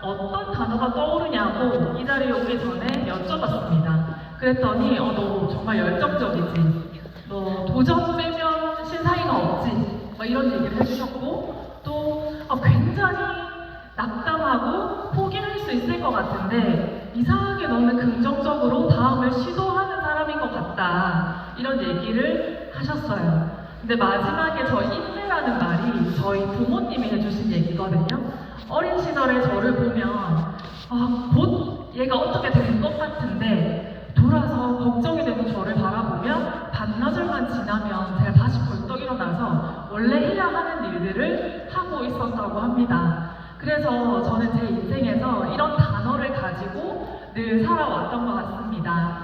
어떤 단어가 떠오르냐고 이 자리에 오기 전에 여쭤봤습니다. 그랬더니 너 정말 열정적이지. 너 도전 빼면 신사위가 없지. 이런 얘기를 해주셨고 또 굉장히 낙담하고 포기할 수 있을 것 같은데 이상하게 너는 긍정적으로 다음을 시도하는 사람인 것 같다. 이런 얘기를 하셨어요. 근데 마지막에 저 인내라는 말이 저희 부모님이 해주신 얘기거든요. 어린 시절에 저를 보면 곧 얘가 어떻게 될 것 같은데 돌아서 걱정이 되는 저를 바라보면 반나절만 지나면 제가 다시 벌떡 일어나서 원래 해야 하는 일들을 하고 있었다고 합니다. 그래서 저는 제 인생에서 이런 단어를 가지고 늘 살아왔던 것 같습니다.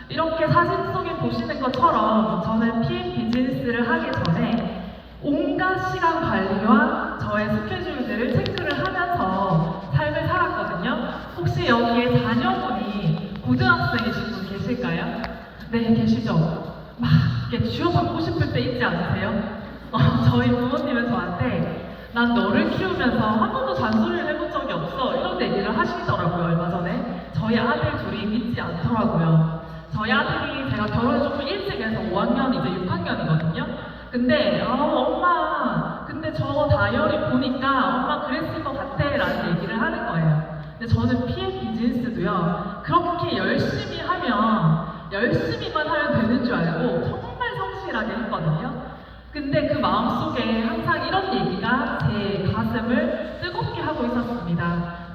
이렇게 사진 속에 보시는 것처럼 저는 PM 비즈니스를 하기 전에 온갖 시간 관리와 저의 스케줄들을 체크를 하면서 삶을 살았거든요. 혹시 여기에 자녀분이 고등학생이신 분 계실까요? 네, 계시죠? 막 이렇게 쥐어받고 싶을 때 있지 않으세요? 저희 부모님은 저한테 난 너를 키우면서 한 번도 잔소리를 해본 적이 없어 이런 얘기를 하시더라고요. 얼마 전에 저희 아들 둘이 믿지 않더라고요. 저희 아들이 제가 결혼을 조금 일찍 해서 5학년 이제 6학년이거든요. 근데 엄마 근데 저 다이어리 보니까 엄마 그랬을 것 같아 라는 얘기를 하는 거예요. 근데 저는 PM 비즈니스도요 그렇게 열심히 열심히만 하면 되는 줄 알고 정말 성실하게 했거든요. 근데 그 마음속에 항상 이런 얘기가 제 가슴을 뜨겁게 하고 있었습니다.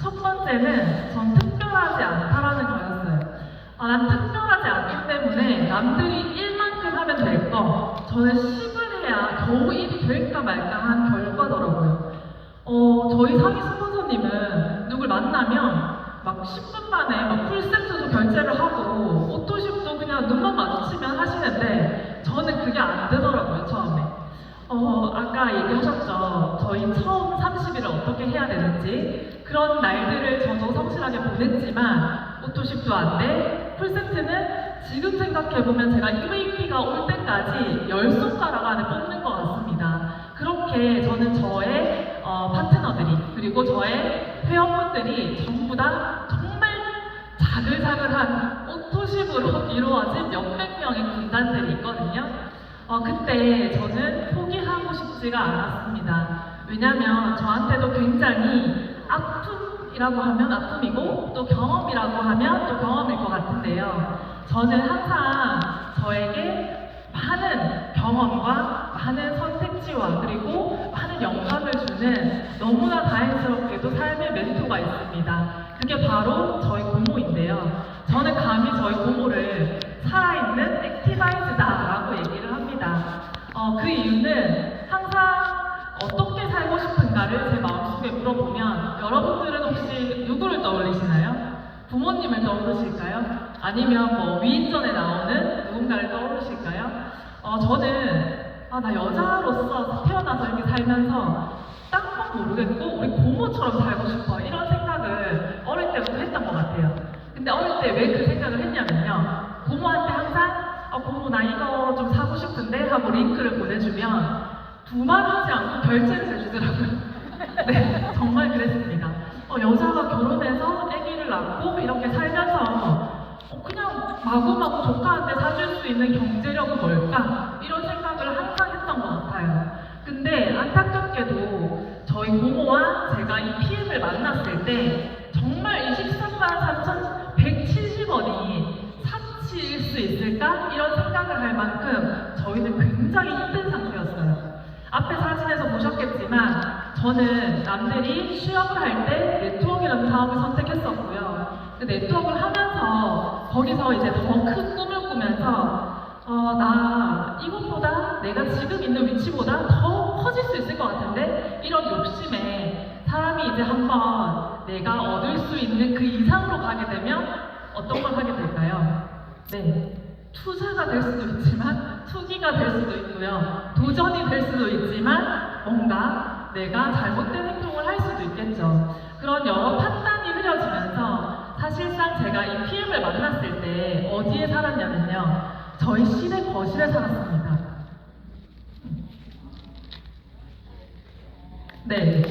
첫 번째는 전 특별하지 않다라는 거였어요. 난 특별하지 않기 때문에 남들이 1만큼 하면 될 거 저는 10을 해야 겨우 1이 될까 말까 한 결과더라고요. 저희 상위 스폰서님은 누굴 만나면 막 10분 만에 막 풀세트도 결제를 하고 오토십도 그냥 눈만 마주치면 하시는데 저는 그게 안 되더라고요, 처음에. 아까 얘기하셨죠. 저희 처음 30일을 어떻게 해야 되는지 그런 날들을 저도 성실하게 보냈지만 오토십도 안 돼. 풀세트는 지금 생각해보면 제가 UAP가 올 때까지 10손가락 안에 뽑는 것 같습니다. 그렇게 저는 저의 파트너들이 그리고 저의 회원분들이 전부 다 정말 자글자글한 오토십으로 이루어진 몇백 명의 군단들이 있거든요. 그때 저는 포기하고 싶지가 않았습니다. 왜냐면 저한테도 굉장히 아픔이라고 하면 아픔이고 또 경험이라고 하면 또 경험일 것 같은데요. 저는 항상 저에게 많은 경험과 많은 선택지와 그리고 많은 영감을 주는 너무나 다행스럽게도 삶의 멘토가 있습니다. 그게 바로 저희 고모인데요. 저는 감히 저희 고모를 살아있는 액티바이즈다라고 얘기를 합니다. 그 이유는 항상 어떻게 살고 싶은가를 제 마음속에 물어보면 여러분들은 혹시 누구를 떠올리시나요? 부모님을 떠오르실까요? 아니면 뭐 위인전에 나오는 누군가를 떠오르실까요? 저는 나 여자로서 태어나서 이렇게 살면서 딴 건 모르겠고 우리 고모처럼 살고 싶어 이런 생각을 어릴 때부터 했던 것 같아요. 근데 어릴 때 왜 그 생각을 했냐면요. 고모한테 항상 고모 나 이거 좀 사고 싶은데 하고 링크를 보내주면 두말 하지 않고 결제를 해주더라고요. 네, 정말 그랬습니다. 여자가 결혼해서 아기를 낳고 이렇게 살면서 그냥 마구마구 조카한테 사줄 수 있는 경제력은 뭘까? 이런 생각을 항상 했던 것 같아요. 근데 안타깝게도 저희 고모와 제가 이 PM을 만났을 때 정말 이 13만 3,170원이 사치일 수 있을까? 이런 생각을 할 만큼 저희는 굉장히 힘든 상태였어요. 앞에 사진에서 보셨겠지만 저는 남들이 취업을 할 때 네트워크라는 사업을 선택했었고요. 그 네트워크를 하면서 거기서 이제 더 큰 꿈을 꾸면서 나 이것보다 내가 지금 있는 위치보다 더 커질 수 있을 것 같은데 이런 욕심에 사람이 이제 한번 내가 얻을 수 있는 그 이상으로 가게 되면 어떤 걸 하게 될까요? 네. 투자가 될 수도 있지만 투기가 될 수도 있고요. 도전이 될 수도 있지만 뭔가 내가 잘못된 행동을 할 수도 있겠죠. 그런 여러 판단이 흐려지면서 사실상 제가 이 PM을 만났을 때 어디에 살았냐면요. 저희 시댁 거실에 살았습니다. 네.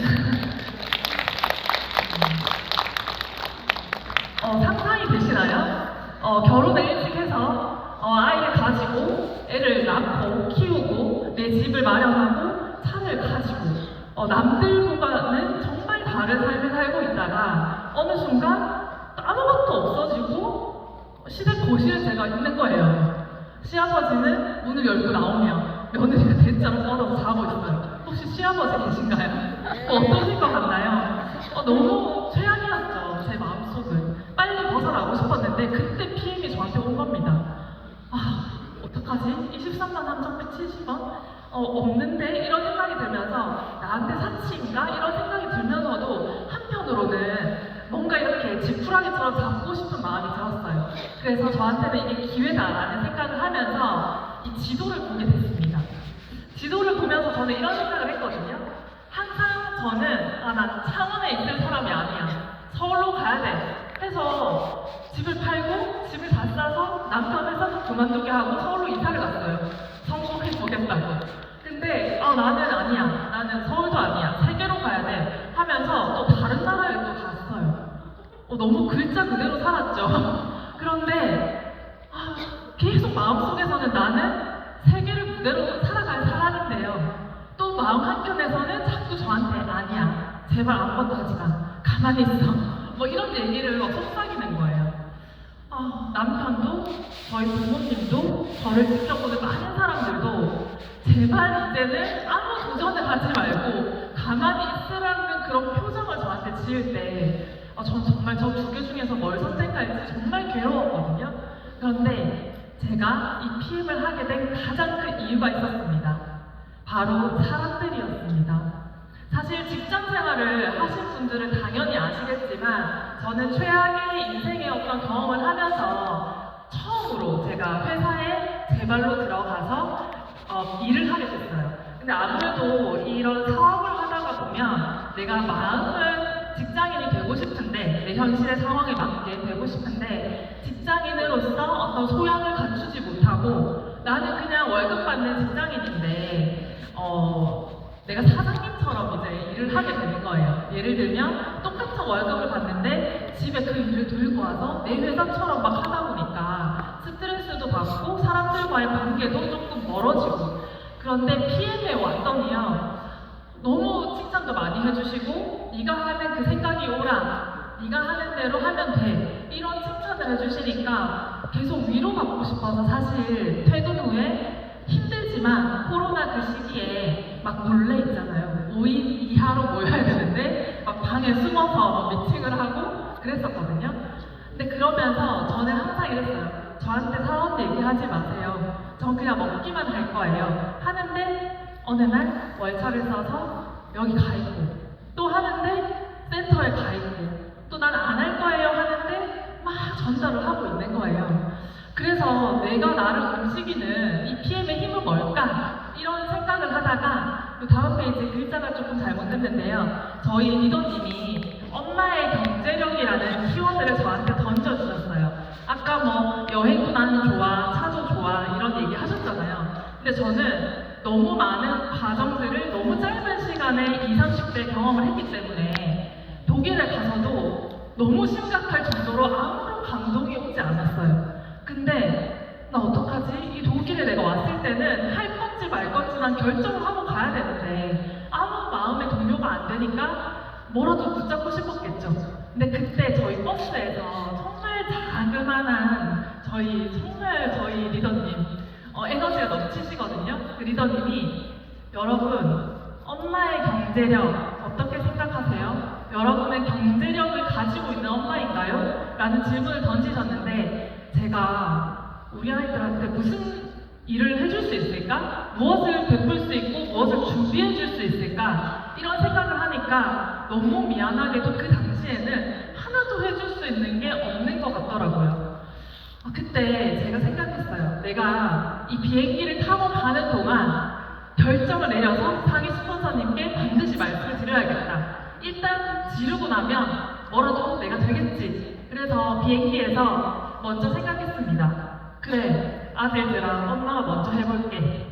결혼을 일찍 해서 아이를 가지고 애를 낳고 키우고 내 집을 마련하고 차를 가지고 남들보다는 정말 다른 삶을 살고 있다가 어느 순간 아무것도 없어지고 시댁 거실에 제가 있는 거예요. 시아버지는 문을 열고 나오면 며느리가 대자로 뻗어서 자고 있어요. 혹시 시아버지 계신가요? 어떠실 것 같나요? 너무 최악이었죠, 제 마음속은. 빨리 벗어나고 싶었는데 그때 PM이 저한테 온 겁니다. 어떡하지? 23만 3,170원? 없는데? 이런 생각이 들면서 나한테 사치인가? 이런 생각이 들면서도 한편으로는 뭔가 이렇게 지푸라기처럼 잡고 싶은 마음이 들었어요. 그래서 저한테는 이게 기회다라는 생각을 하면서 이 지도를 보게 됐습니다. 지도를 보면서 저는 이런 생각을 했거든요. 항상 저는 난 창원에 있을 사람이 아니야. 서울로 가야 돼. 해서 집을 팔고 집을 다 싸서 남편 회사도 그만두게 하고 서울로 이사를 갔어요. 성공해 보겠다고. 근데 나는 아니야. 나는 서울도 아니야. 세계로 가야 돼. 하면서 또 다른 나라에 또 갔어요. 너무 글자 그대로 살았죠. 그런데 계속 마음속에서는 나는 세계를 무대로 살아갈 사람인데요. 또 마음 한켠에서는 자꾸 저한테 아니야. 제발 아무것도 하지 마. 가만히 있어. 뭐 이런 얘기를 속삭이는 거예요. 남편도 저희 부모님도 저를 지켜보는 많은 사람들도 제발 이제는 아무 도전을 하지 말고 가만히 있으라는 그런 표정을 저한테 지을 때 전 정말 저 두 개 중에서 뭘 선택할지 정말 괴로웠거든요. 그런데 제가 이 PM을 하게 된 가장 큰 이유가 있었습니다. 바로 사람들이었습니다. 사실 직장 생활을 하신 분들은 당연히 아시겠지만 저는 최악의 인생의 어떤 경험을 하면서 처음으로 제가 회사에 제 발로 들어가서 일을 하게 됐어요. 근데 아무래도 이런 사업을 하다가 보면 내가 마음은 직장인이 되고 싶은데 내 현실의 상황에 맞게 되고 싶은데 직장인으로서 어떤 소양을 갖추지 못하고 나는 그냥 월급 받는 직장인인데 내가 사장님처럼 이제 일을 하게 되는 거예요. 예를 들면 똑같은 월급을 받는데 집에 그 일을 들고 와서 내 회사처럼 막 하다 보니까 스트레스도 받고 사람들과의 관계도 조금 멀어지고. 그런데 PM에 왔더니요, 너무 칭찬도 많이 해주시고 네가 하는 그 생각이 옳아, 네가 하는 대로 하면 돼, 이런 칭찬을 해주시니까 계속 위로받고 싶어서 사실 퇴근 후에 힘들지만 코로나 그 시기에 막 몰래 있잖아요. 5인 이하로 모여야 되는데 막 방에 숨어서 미팅을 하고 그랬었거든요. 근데 그러면서 저는 항상 이랬어요. 저한테 사업 얘기하지 마세요. 전 그냥 먹기만 할 거예요. 하는데 어느 날 월차를 써서 여기 가 있고 또 하는데 센터에 가 있고 또 난 안 할 거예요 하는데 막 전달을 하고 있는 거예요. 그래서 내가 나를 움직이는 이 PM의 힘은 뭘까? 이런 생각을 하다가 그 다음 페이지 글자가 조금 잘못됐는데요. 저희 리더님이 엄마의 경제력이라는 키워드를 저한테 던져주셨어요. 아까 뭐 여행도 나는 좋아, 차도 좋아 이런 얘기 하셨잖아요. 근데 저는 너무 많은 과정들을 너무 짧은 시간에 20, 30대 경험을 했기 때문에 독일에 가서도 너무 심각할 정도로 아무런 감동이 오지 않았어요. 근데 나 어떡하지? 이 독일에 내가 왔을 때는 할 건지 말 건지만 결정을 하고 가야 되는데 아무 마음의 동요가 안 되니까 뭐라도 붙잡고 싶었겠죠. 근데 그때 저희 버스에서 정말 자그마한 저희 리더님 에너지가 넘치시거든요. 그 리더님이 여러분 엄마의 경제력 어떻게 생각하세요? 여러분은 경제력을 가지고 있는 엄마인가요? 라는 질문을 던지셨는데 제가 우리 아이들한테 무슨 일을 해줄 수 있을까? 무엇을 베풀 수 있고 무엇을 준비해 줄 수 있을까? 이런 생각을 하니까 너무 미안하게도 그 당시에는 하나도 해줄 수 있는 게 없는 것 같더라고요. 그때 제가 생각했어요. 내가 이 비행기를 타고 가는 동안 결정을 내려서 상위 스폰서님께 반드시 말씀을 드려야겠다. 일단 지르고 나면 뭐라도 내가 되겠지. 그래서 비행기에서 먼저 생각했습니다. 그래, 아들들아, 엄마가 먼저 해볼게.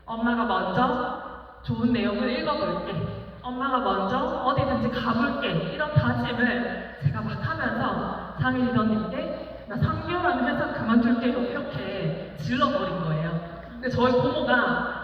엄마가 먼저 좋은 내용을 읽어볼게. 엄마가 먼저 어디든지 가볼게. 이런 다짐을 제가 막 하면서 상위 리더님께 나 상교라는 회사 그만둘게요 이렇게 질러버린 거예요. 근데 저희 고모가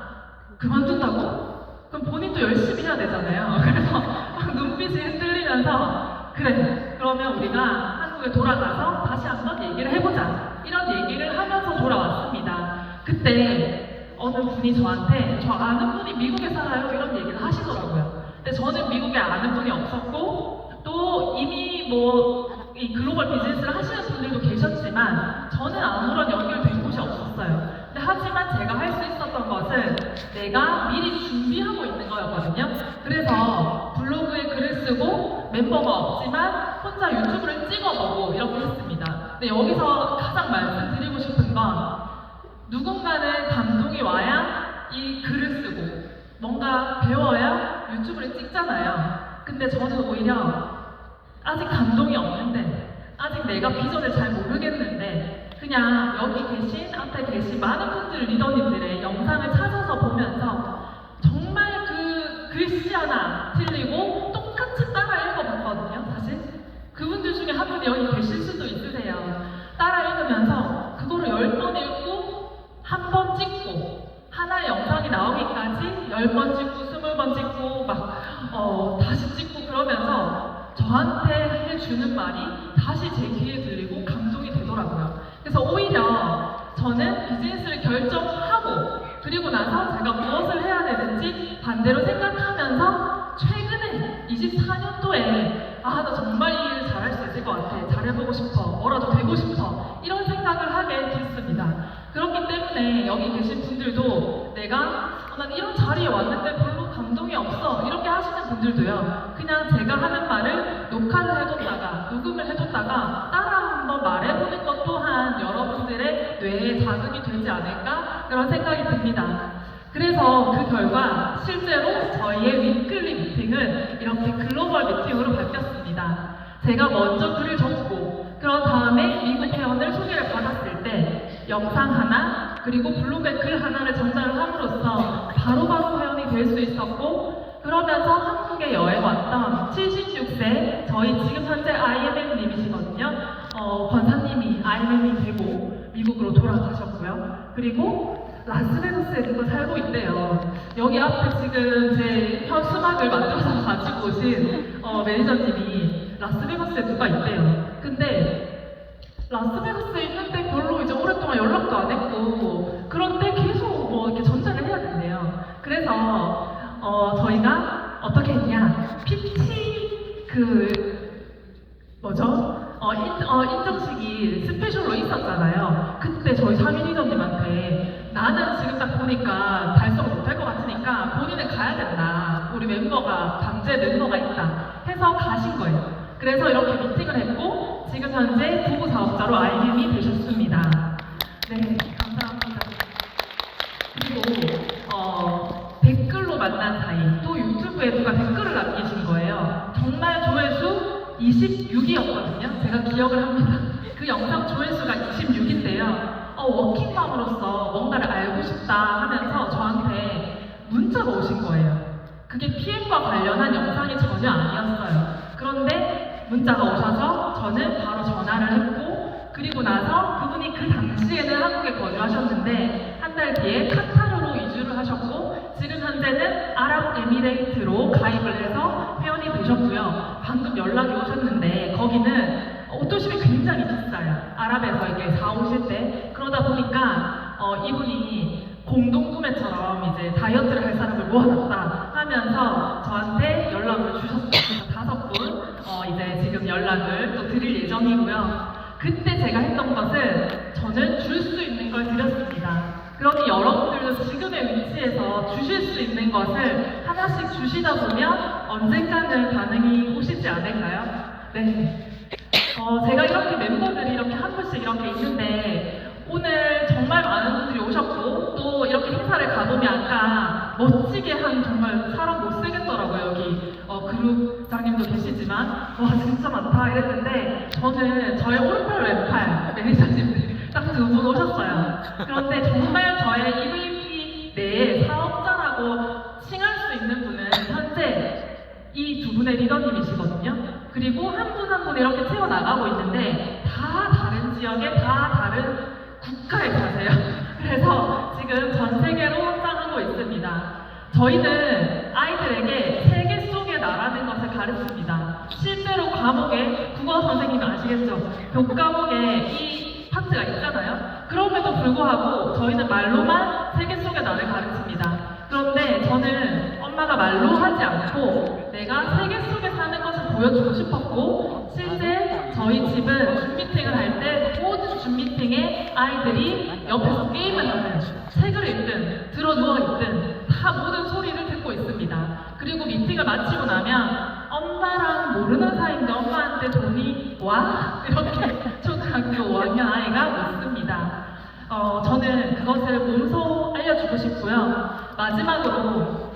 그만둔다고? 그럼 본인도 열심히 해야 되잖아요. 그래서 막 눈빛이 흔들리면서 그래 그러면 우리가 한국에 돌아가서 다시 한번 얘기를 해보자 이런 얘기를 하면서 돌아왔습니다. 그때 어느 분이 저한테 저 아는 분이 미국에 살아요 이런 얘기를 하시더라고요. 근데 저는 미국에 아는 분이 없었고 또 이미 뭐 이 글로벌 비즈니스를 하시는 분들도 계셨지만 저는 아무런 연결된 곳이 없었어요. 근데 하지만 제가 할 수 있었던 것은 내가 미리 준비하고 있는 거였거든요. 그래서 블로그에 글을 쓰고 멤버가 없지만 혼자 유튜브를 찍어보고 이렇게 했습니다. 근데 여기서 가장 말씀드리고 싶은 건 누군가는 감동이 와야 이 글을 쓰고 뭔가 배워야 유튜브를 찍잖아요. 근데 저는 오히려 아직 감동이 없는데 아직 내가 비전을 잘 모르겠는데 그냥 여기 계신 앞에 계신 많은 분들 리더님들의 영상을 찾아서 보면서 정말 그 글씨 하나 틀리고 똑같이 따라 읽어봤거든요. 사실 그분들 중에 한 분이 여기 계실 수도 있으세요. 따라 읽으면서 그거를 10번 읽고 한 번 찍고 하나의 영상이 나오기까지 10번 찍고 20번 찍고 막 다시 찍고 그러면서 저한테 해주는 말이 다시 제 귀에 들리고 감동이 되더라고요. 그래서 오히려 저는 비즈니스를 결정하고 그리고 나서 제가 무엇을 해야 되는지 반대로 생각하면서 최근에 24년도에 나 정말 이 일을 잘할 수 있을 것 같아. 잘해보고 싶어. 뭐라도 되고 싶어. 이런 생각을 하게 됐습니다. 그렇기 때문에 여기 계신 분들도 내가 난 이런 자리에 왔는데 별로 감동이 없어 이렇게 하시는 분들도요. 그냥 제가 하는 말을 녹화를 해뒀다가 녹음을 해뒀다가 따라 한번 말해보는 것 또한 여러분들의 뇌에 자극이 되지 않을까 그런 생각이 듭니다. 그래서 그 결과 실제로 저희의 위클리 미팅은 이렇게 글로벌 미팅으로 바뀌었습니다. 제가 먼저 글을 적고 그런 다음에 미국 회원을 소개를 받았을 때 영상 하나 그리고 블로그에 글 하나를 전달을 함으로써 바로바로 회원이 될 수 있었고 그러면서 한국에 여행 왔던 76세 저희 지금 현재 IMM님이시거든요. 권사님이 IMM이 되고 미국으로 돌아가셨고요. 그리고 라스베가스에 누가 살고 있대요. 여기 앞에 지금 제 현수막을 만들어서 가지고 오신 매니저님이 라스베가스에 누가 있대요. 근데 라스베가스에 있는데 별로 이제 오랫동안 연락도 안 했고 그런데 계속 뭐 이렇게 전달을 해야 된대요. 그래서 저희가 어떻게 했냐 PT 인정식이 스페셜로 있었잖아요. 그때 저희 상윤이정님한테 나는 지금 딱 보니까 달성 못할 것 같으니까 본인은 가야 된다. 우리 멤버가 강제 멤버가 있다 해서 가신 거예요. 그래서 이렇게 미팅을 했고 지금 현재 부부 사업자로 IMM이 되셨습니다. 네, 감사합니다. 그리고 댓글로 만난 사이 또 유튜브에 누가 댓글을 남기신 거예요. 정말 조회수 26이었거든요. 제가 기억을 합니다. 그 영상 조회수가 26인데요. 워킹맘으로서 뭔가를 알고 싶다 하면서 저한테 문자가 오신 거예요. 그게 PM과 관련한 영상이 전혀 아니었어요. 그런데 문자가 오셔서 저는 바로 전화를 했고 그리고 나서 그분이 그 당시에는 한국에 거주하셨는데 한 달 뒤에 카타르로 이주를 하셨고 지금 현재는 아랍에미레이트로 가입을 해서 회원이 되셨고요. 방금 연락이 오셨는데 거기는 옷도심이 굉장히 비싸요. 아랍에서 이게 사오실 때. 그러다 보니까 이분이 공동구매처럼 이제 다이어트를 할 사람을 모아놨다 하면서 저한테 연락을 주셨어요. 5분 이제 지금 연락을 또 드릴 예정이고요. 그때 제가 했던 것은 저는 줄 수 있는 걸 드렸습니다. 그러니 여러분들도 지금의 위치에서 주실 수 있는 것을 하나씩 주시다 보면 언젠가는 반응이 오시지 않을까요? 네. 제가 이렇게 멤버들이 이렇게 한 분씩 이렇게 있는데 오늘 정말 많은 분들이 오셨고 또 이렇게 행사를 가보면 아까 멋지게 한 정말 사람 못 쓰겠더라고요. 여기 그룹장님도 계시지만 와 진짜 많다 이랬는데 저는 저의 오른팔 왼팔 매니저님들 딱 두 분 오셨어요. 그런데 정말 저의 EVP 내에 사업자라고 칭할 수 있는 분은 현재 이 두 분의 리더님이시거든요. 그리고 한 분 한 분 이렇게 채워나가고 있는데 다 다른 그 지역에 다 다른 국가에 사세요. 그래서 지금 전 세계로 확장하고 있습니다. 저희는 아이들에게 세계 속의 나라는 것을 가르칩니다. 실제로 과목에, 국어 선생님이 아시겠죠? 교과목에 이 파트가 있잖아요. 그럼에도 불구하고 저희는 말로만 세계 속의 나라를 가르칩니다. 그런데 저는 엄마가 말로 하지 않고 내가 세계 속에 사는 것을 보여주고 싶었고, 실제 저희 집은 줌미팅을 할 때 모든 줌미팅에 아이들이 옆에서 게임을 하든 책을 읽든 들어 누워 있든 다 모든 소리를 듣고 있습니다. 그리고 미팅을 마치고 나면 엄마랑 모르는 사이인데 엄마한테 돈이 와? 이렇게 초등학교 5학년 아이가 묻습니다. 저는 그것을 몸소 알려주고 싶고요. 마지막으로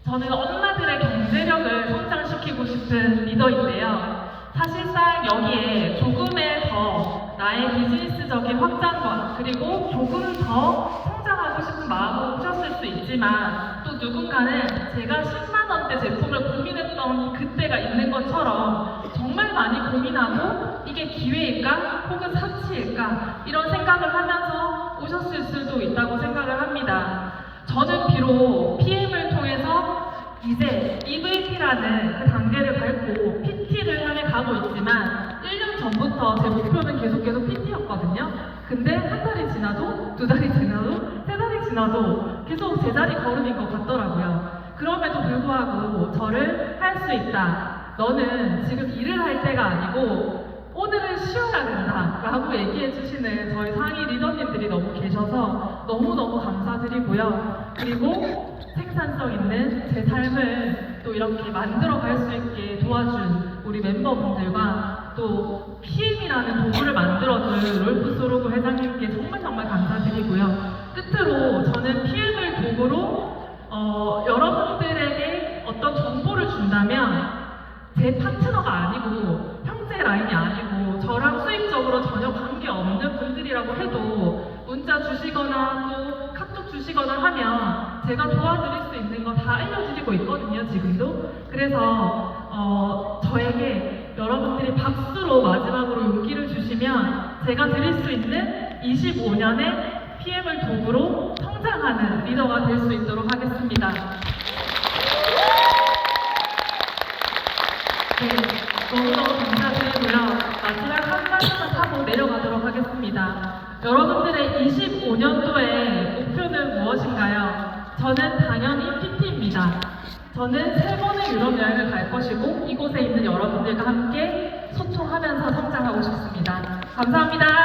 저는 엄마들의 경제력을 성장시키고 싶은 리더인데요. 사실상 여기에 조금의 더 나의 비즈니스적인 확장과 그리고 조금 더 성장하고 싶은 마음으로 오셨을 수 있지만, 또 누군가는 제가 10만 원대 제품을 고민했던 그때가 있는 것처럼 정말 많이 고민하고 이게 기회일까 혹은 사치일까 이런 생각을 하면서 오셨을 수도 있다고 생각을 합니다. 저는 비록 PM을 통해서 이제 EVP라는 그 단계를 밟고 PT를 향해 가고 있지만 1년 전부터 제 목표는 계속 PT였거든요. 근데 한 달이 지나도, 두 달이 지나도, 세 달이 지나도 계속 제자리 걸음인 것 같더라고요. 그럼에도 불구하고 저를 할 수 있다. 너는 지금 일을 할 때가 아니고 오늘은 쉬어야 된다 라고 얘기해 주시는 저희 상위 리더님들이 너무 계셔서 너무너무 감사드리고요. 그리고 생산성 있는 제 삶을 또 이렇게 만들어 갈 수 있게 도와준 우리 멤버분들과 또 PM이라는 도구를 만들어준 롤프 소로그 회장님께 정말 감사드리고요. 끝으로 저는 PM을 도구로 여러분들에게 어떤 정보를 준다면 제 파트너가 아니고 형제 라인이 아니고 저랑 수익적으로 전혀 관계없는 분들이라고 해도 문자 주시거나 또 카톡 주시거나 하면 제가 도와드릴 수 있는 거 다 알려드리고 있거든요, 지금도. 그래서 저에게 여러분들이 박수로 마지막으로 용기를 주시면 제가 드릴 수 있는 25년의 PM을 도구로 성장하는 리더가 될 수 있도록 하겠습니다. 네, 너무너무 감사드리고요. 마지막 한 발짝만 하고 내려가도록 하겠습니다. 여러분들의 25년도의 목표는 무엇인가요? 저는 당연히 PT입니다. 저는 3번의 유럽 여행을 갈 것이고 이곳에 있는 여러분들과 함께 소통하면서 성장하고 싶습니다. 감사합니다.